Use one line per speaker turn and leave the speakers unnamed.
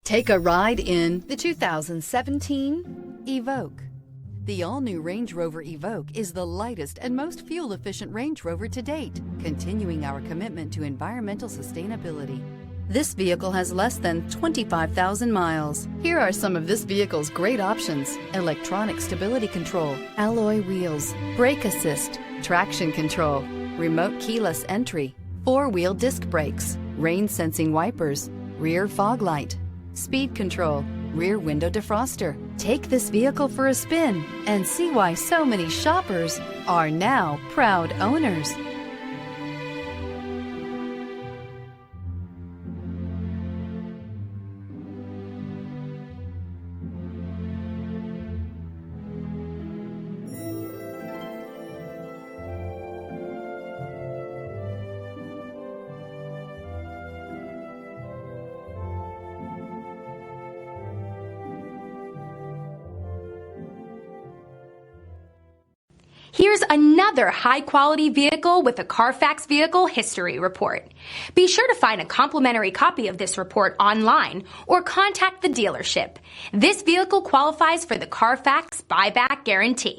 Take a ride in the 2017 Evoque. The all-new Range Rover Evoque is the lightest and most fuel-efficient Range Rover to date, continuing our commitment to environmental sustainability. This vehicle has less than 25,000 miles. Here are some of this vehicle's great options: electronic stability control, alloy wheels, brake assist, traction control, remote keyless entry, four-wheel disc brakes, rain-sensing wipers, rear fog light, speed control, rear window defroster. Take this vehicle for a spin and see why so many shoppers are now proud owners.
Here's another high-quality vehicle with a Carfax Vehicle History Report. Be sure to find a complimentary copy of this report online or contact the dealership. This vehicle qualifies for the Carfax Buyback Guarantee.